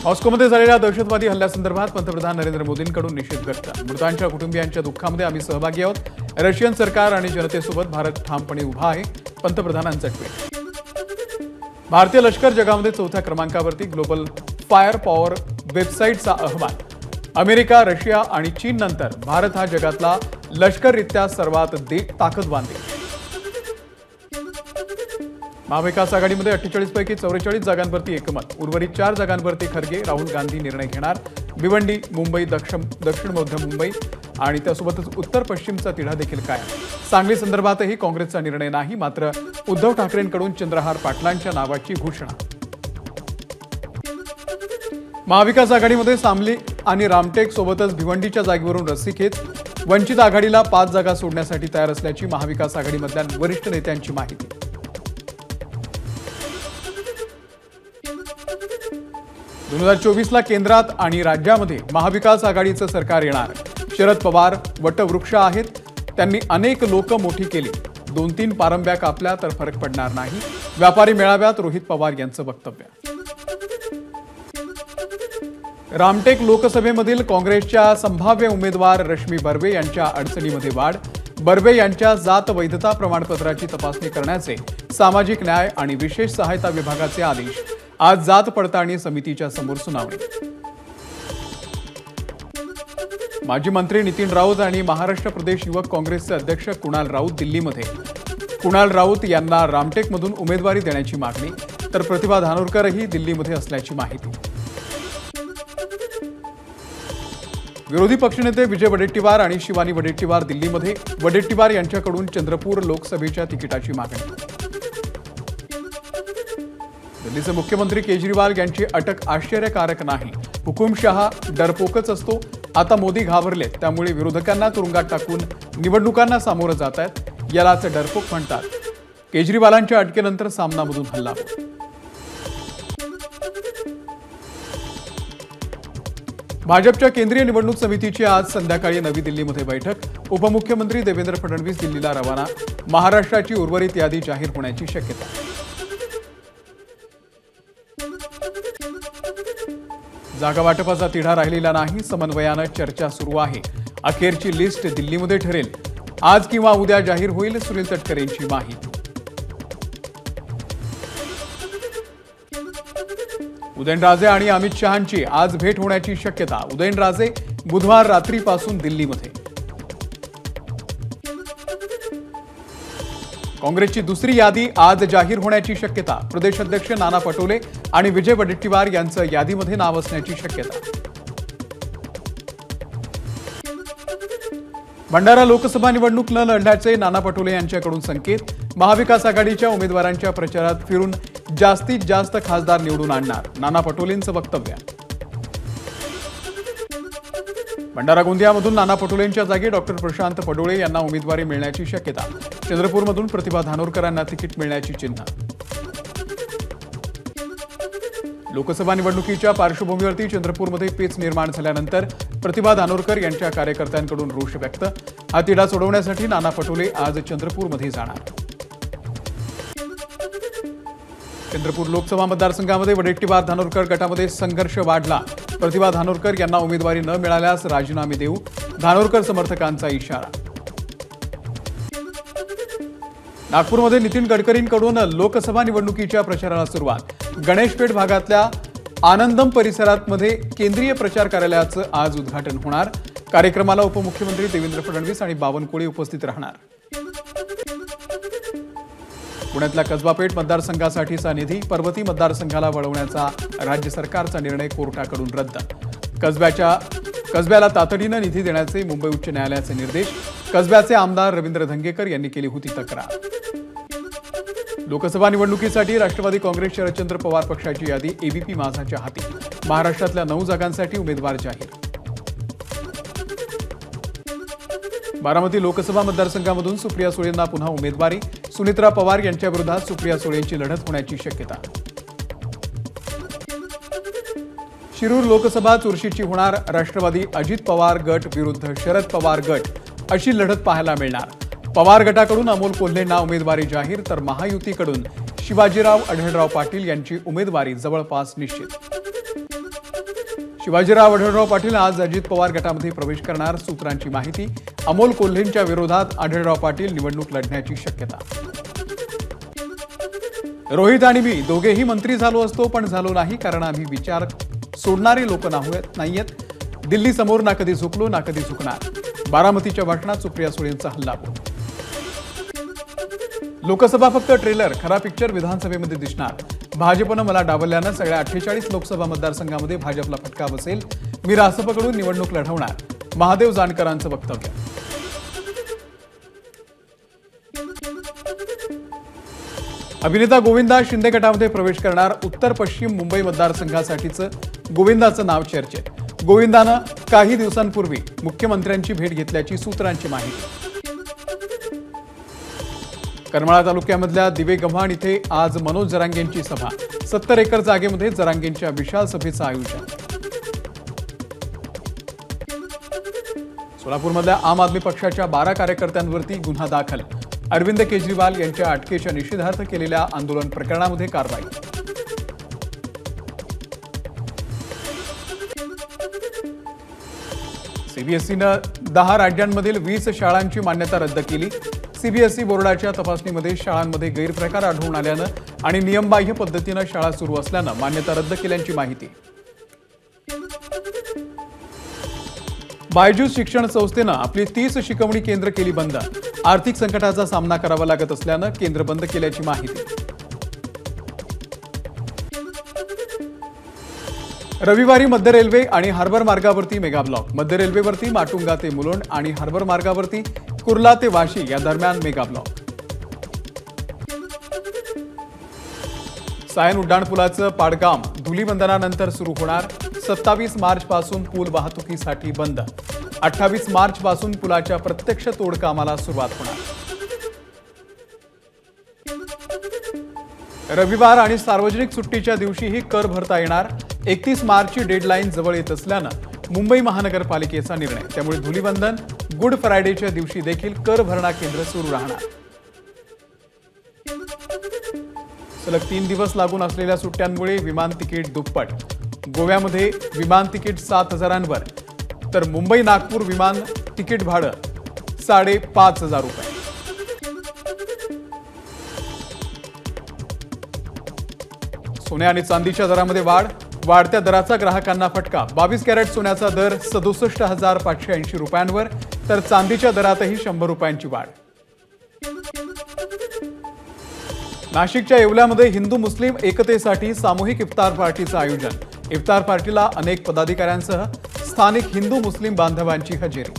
मॉस्कोमध्ये झालेल्या दहशतवादी हल्ल्यासंदर्भात पंतप्रधान नरेंद्र मोदींकडून निषेध व्यक्त। मृतांच्या कुटुंबियांच्या दुःखामध्ये आम्ही सहभागी आहोत। रशियन सरकार आणि जनतेसोबत भारत ठामपणे उभा आहे, पंतप्रधानांचं ट्विट। भारतीय लष्कर जगामध्ये चौथ्या क्रमांकावरती ग्लोबल फायर पॉवर वेबसाईटचा अहवाल। अमेरिका, रशिया आणि चीन नंतर भारत हा जगातला लष्कररित्या सर्वात ताकदवान देश। महाविकास आघाडीमध्ये 48 पैकी 44 जागांवरती एकमत। उर्वरित 4 जागांवरती खरगे, राहुल गांधी निर्णय घेणार। भिवंडी, मुंबई, दक्षिण मध्य मुंबई आणि त्यासोबतच उत्तर पश्चिमचा तिढा देखील कायम। सांगली संदर्भातही काँग्रेसचा निर्णय नाही, मात्र उद्धव ठाकरेंकडून चंद्रहार पाटलांच्या नावाची घोषणा। महाविकास आघाडीमध्ये सांगली आणि रामटेक सोबतच भिवंडीच्या जागेवरून रस्सीखेच। वंचित आघाडीला 5 जागा सोडण्यासाठी तयार असल्याची महाविकास आघाडीमधल्या वरिष्ठ नेत्यांची माहिती। 2024ला केंद्रात आणि राज्यामध्ये महाविकास आघाडीचं सरकार येणार। शरद पवार वटवृक्ष आहेत, त्यांनी अनेक लोक मोठी केली। 2-3 पारंब्या कापल्या तर फरक पडणार नाही। व्यापारी मेळाव्यात रोहित पवार यांचं वक्तव्य। रामटेक लोकसभेमधील काँग्रेसच्या संभाव्य उमेदवार रश्मी बर्वे यांच्या अडचणीमध्ये वाढ। बर्वे यांच्या जात वैधता प्रमाणपत्राची तपासणी करण्याचे सामाजिक न्याय आणि विशेष सहायता विभागाचे आदेश। आज जात पडताळणी समितीच्या समोर सुनावणी। माजी मंत्री नितीन राऊत आणि महाराष्ट्र प्रदेश युवक काँग्रेसचे अध्यक्ष कुणाल राऊत दिल्लीमध्ये। कुणाल राऊत यांना रामटेकमधून उमेदवारी देण्याची मागणी, तर प्रतिभा धानोरकरही दिल्लीमध्ये असल्याची माहिती। विरोधी पक्षनेते विजय वडेट्टीवार आणि शिवानी वडेट्टीवार दिल्लीमध्ये। वडेट्टीवार यांच्याकडून चंद्रपूर लोकसभेच्या तिकिटाची मागणी। दिल्लीचे मुख्यमंत्री केजरीवाल यांची अटक आश्चर्यकारक नाही। हुकुमशहा डरपोकच असतो। आता मोदी घाबरलेत, त्यामुळे विरोधकांना तुरुंगात टाकून निवडणुकांना सामोरं जात आहेत, यालाच डरपोक म्हणतात। केजरीवालांच्या अटकेनंतर सामनामधून हल्ला। भाजपच्या केंद्रीय निवडणूक समितीची आज संध्याकाळी नवी दिल्लीमध्ये बैठक। उपमुख्यमंत्री देवेंद्र फडणवीस दिल्लीला रवाना। महाराष्ट्राची उर्वरित यादी जाहीर होण्याची शक्यता। जागा वाटपाचा तिढा राहिलेला नाही, समन्वयानं चर्चा सुरू आहे। अखेरची लिस्ट दिल्लीमध्ये ठरेल, आज किंवा उद्या जाहीर होईल, सुनील तटकरेंची माहिती। उदयनराजे आणि अमित शहांची आज भेट होण्याची शक्यता। उदयनराजे बुधवार रात्रीपासून दिल्लीमध्ये। काँग्रेसची दुसरी यादी आज जाहीर होण्याची शक्यता। प्रदेश अध्यक्ष नाना पटोले आणि विजय वडेट्टीवार यांचं यादीमध्ये नाव असण्याची शक्यता। भंडारा लोकसभा निवडणूक न लढण्याचे नाना पटोले यांच्याकडून संकेत। महाविकास आघाडीच्या उमेदवारांच्या प्रचारात फिरून जास्तीत जास्त खासदार निवडून आणणार, नाना पटोलेंचं वक्तव्य। भंडारा गोंदियामधून नाना पटोलेंच्या जागी डॉक्टर प्रशांत पडोळे यांना उमेदवारी मिळण्याची शक्यता। चंद्रपूरमधून प्रतिभा धानोरकरांना तिकीट मिळण्याची चिन्ह। लोकसभा निवडणुकीच्या पार्श्वभूमीवरती चंद्रपूरमध्ये पेच निर्माण झाल्यानंतर प्रतिभा धानोरकर यांच्या कार्यकर्त्यांकडून रोष व्यक्त। हा तिढा सोडवण्यासाठी नाना पटोले आज चंद्रपूरमध्ये जाणार। चंद्रपूर लोकसभा मतदारसंघामध्ये वडेट्टीवार धानोरकर गटामध्ये संघर्ष वाढला। प्रतिभा धानोरकर यांना उमेदवारी न मिळाल्यास राजीनामे देऊ, धानोरकर समर्थकांचा इशारा। नागपूरमध्ये नितीन गडकरींकडून लोकसभा निवडणुकीच्या प्रचाराला सुरुवात। गणेशपेठ भागातल्या आनंदम परिसरामध्ये केंद्रीय प्रचार कार्यालयाचं आज उद्घाटन होणार। कार्यक्रमाला उपमुख्यमंत्री देवेंद्र फडणवीस आणि बावनकुळे उपस्थित राहणार। पुण्यातल्या कसबापेठ मतदारसंघासाठीचा निधी पर्वती मतदारसंघाला वळवण्याचा राज्य सरकारचा निर्णय कोर्टाकडून रद्द। कसब्याला तातडीनं निधी देण्याचे मुंबई उच्च न्यायालयाचे निर्देश। कसब्याचे आमदार रवींद्र धंगेकर यांनी केली होती तक्रार। लोकसभा निवडणुकीसाठी राष्ट्रवादी काँग्रेस शरदचंद्र पवार पक्षाची यादी एबीपी माझाच्या हाती। महाराष्ट्रातल्या 9 जागांसाठी उमेदवार जाहीर। बारामती लोकसभा मतदारसंघामधून सुप्रिया सुळेंना पुन्हा उमेदवारी। सुनित्रा पवार यांच्या विरोधात सुप्रिया सुळेंची लढत होण्याची शक्यता। शिरूर लोकसभा चुरशीची होणार। राष्ट्रवादी अजित पवार गट विरुद्ध शरद पवार गट अशी लढत पाहायला मिळणार। पवार गटाकडून अमोल कोल्हेंना उमेदवारी जाहीर, तर महायुतीकडून शिवाजीराव आढळराव पाटील यांची उमेदवारी जवळपास निश्चित। शिवाजीराव आढळराव पाटील आज अजित पवार गटामध्ये प्रवेश करणार, सूत्रांची माहिती. अमोल कोल्हेंच्या विरोधात आढळराव पाटील निवडणूक लढण्याची शक्यता. रोहित आणि मी दोघेही मंत्री झालो असतो, पण झालो नाही, कारण आम्ही विचार सोडणारे लोक नाहीयेत. दिल्ली समोर ना कधी झुकलो ना कधी झुकणार. बारामतीच्या भाषणात सुप्रिया सुळेंचा हल्लाबोल. लोकसभा फक्त ट्रेलर, खरा पिक्चर विधानसभेमध्ये दिसणार. भाजपनं मला डावलल्यानं सगळ्या 48 लोकसभा मतदारसंघामध्ये भाजपला फटका बसेल. मी रासपकडून निवडणूक लढवणार. महादेव जानकरांचं वक्तव्य. अभिनेता गोविंदा शिंदे गटामध्ये प्रवेश करणार. उत्तर पश्चिम मुंबई मतदारसंघासाठीचं गोविंदाचं नाव चर्चेत. गोविंदानं काही दिवसांपूर्वी मुख्यमंत्र्यांची भेट घेतल्याची सूत्रांची माहिती. करमाळा तालुक्यामधल्या दिवे गव्हाण इथे आज मनोज जरांगेंची सभा. 70 एकर जागेमध्ये जरांगेंच्या विशाल सभेचं आयोजन. सोलापूरमधल्या आम आदमी पक्षाच्या 12 कार्यकर्त्यांवरती गुन्हा दाखल. अरविंद केजरीवाल यांच्या अटकेच्या निषेधार्थ केलेल्या आंदोलन प्रकरणामध्ये कारवाई. सीबीएसईनं 10 राज्यांमधील 20 शाळांची मान्यता रद्द केली. सीबीएसई बोर्डाच्या तपासणीमध्ये शाळांमध्ये गैरप्रकार आढळून आल्यानं आणि नियमबाह्य पद्धतीनं शाळा सुरू असल्यानं मान्यता रद्द केल्याची माहिती. बायजूस शिक्षण संस्थेनं आपली 30 शिकवणी केंद्र केली बंद. आर्थिक संकटाचा सामना करावा लागत असल्यानं केंद्र बंद केल्याची माहिती. रविवारी मध्य रेल्वे आणि हार्बर मार्गावरती मेगा ब्लॉक. मध्य रेल्वेवरती माटुंगा ते मुलुंड आणि हार्बर मार्गावरती कुर्ला ते वाशी या दरम्यान मेगा ब्लॉक. सायन उड्डाणपुलाचं पाडकाम धुलीवंदनानंतर सुरू होणार. 27 मार्च पासून पूल वाहतुकीसाठी बंद. 28 मार्च पासून पुलाच्या प्रत्यक्ष तोडकामाला सुरुवात होणार. रविवार आणि सार्वजनिक सुट्टीच्या दिवशीही कर भरता येणार. 31 मार्चची डेडलाईन जवळ येत असल्यानं मुंबई महानगरपालिकेचा निर्णय. त्यामुळे धुलीवंदन, गुड फ्रायडेच्या दिवशी देखील कर भरणा केंद्र सुरू राहणार. सलग 3 दिवस लागून असलेल्या सुट्ट्यांमुळे विमान तिकीट दुप्पट. गोव्यामध्ये विमान तिकीट 7,000वर, तर मुंबई नागपूर विमान तिकीट भाडं 5,500 रुपये. सोने आणि चांदीच्या दरामध्ये वाढ. वाढत्या दराचा ग्राहकांना फटका. 22 कॅरेट सोन्याचा दर 67,580 रुपयांवर, तर चांदीच्या दरातही 100 रुपयांची वाढ. नाशिकच्या येवल्यामध्ये हिंदू मुस्लिम एकतेसाठी सामूहिक इफ्तार पार्टीचं आयोजन. इफ्तार पार्टीला अनेक पदाधिकाऱ्यांसह स्थानिक हिंदू मुस्लिम बांधवांची हजेरी.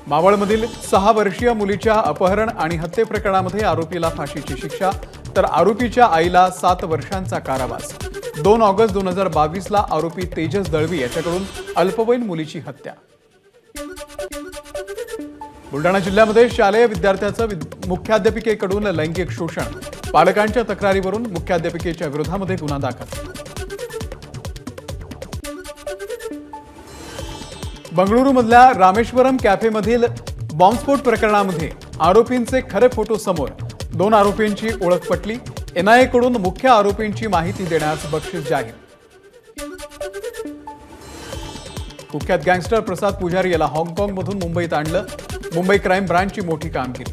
मावळमधील 6 वर्षीय मुलीच्या अपहरण आणि हत्ये प्रकरणामध्ये आरोपीला फाशीची शिक्षा, तर आरोपीच्या आईला 7 वर्षांचा कारावास. 2 ऑगस्ट 2022ला आरोपी तेजस दळवी याच्याकडून अल्पवयीन मुलीची हत्या. बुलढाणा जिल्ह्यामध्ये शालेय विद्यार्थ्याचं मुख्याध्यापिकेकडून लैंगिक शोषण. पालकांच्या तक्रारीवरून मुख्याध्यापिकेच्या विरोधामध्ये गुन्हा दाखल. बंगळुरूमधल्या रामेश्वरम कॅफेमधील बॉम्बस्फोट प्रकरणामध्ये आरोपींचे खरे फोटो समोर. 2 आरोपींची ओळख पटली. एनआयएकडून मुख्य आरोपींची माहिती देण्यास बक्षीस जाहीर. कुख्यात गँगस्टर प्रसाद पुजारी याला हाँगकाँगमधून मुंबईत आणलं. मुंबई क्राईम ब्रांचची मोठी कामगिरी.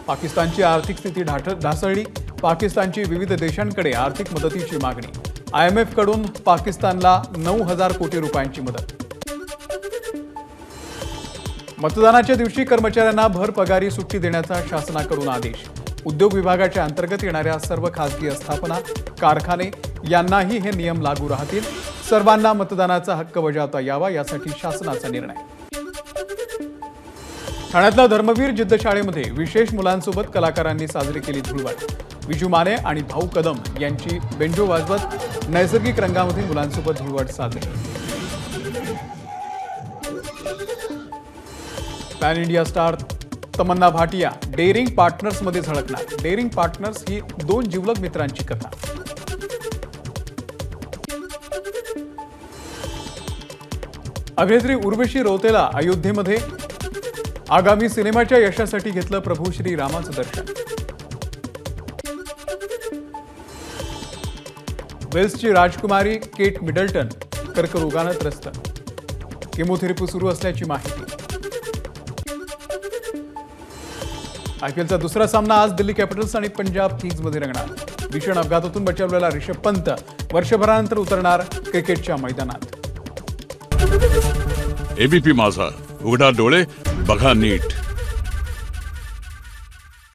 पाकिस्तानची आर्थिक स्थिती ढासळली. पाकिस्तानची विविध देशांकडे आर्थिक मदतीची मागणी. IMF कडून पाकिस्तानला 9,000 कोटी रुपयांची मदत. मतदानाच्या दिवशी कर्मचाऱ्यांना भर पगारी सुट्टी देण्याचा शासनाकडून आदेश. उद्योग विभागाच्या अंतर्गत येणाऱ्या सर्व खासगी आस्थापना, कारखाने यांनाही हे नियम लागू राहतील. सर्वांना मतदानाचा हक्क बजावता यावा यासाठी शासनाचा निर्णय. ठाण्यातल्या धर्मवीर जिद्द शाळेमध्ये विशेष मुलांसोबत कलाकारांनी साजरी केली धुळवड. विजू माने आणि भाऊ कदम यांची बेंजो वाजवत नैसर्गिक रंगामध्ये मुलांसोबत धुळवड साजरी. पॅन इंडिया स्टार तमन्ना भाटिया डेअरिंग पार्टनर्समध्ये झळकणार. डेअरिंग पार्टनर्स ही 2 जिवलग मित्रांची कथा. अभिनेत्री उर्वशी रौतेला अयोध्येमध्ये आगामी सिनेमाच्या यशासाठी घेतलं प्रभू श्री रामाचं दर्शन. वेल्सची राजकुमारी केट मिडल्टन कर्करोगानं त्रस्त, केमोथेरपी सुरू असल्याची माहिती. आयपीएलचा दुसरा सामना आज दिल्ली कॅपिटल्स आणि पंजाब किंग्जमध्ये रंगणार. भीषण अपघातातून बचावलेला ऋषभ पंत वर्षभरानंतर उतरणार क्रिकेटच्या मैदानात. एबीपी माझा, उघडा डोळे बघा नीट.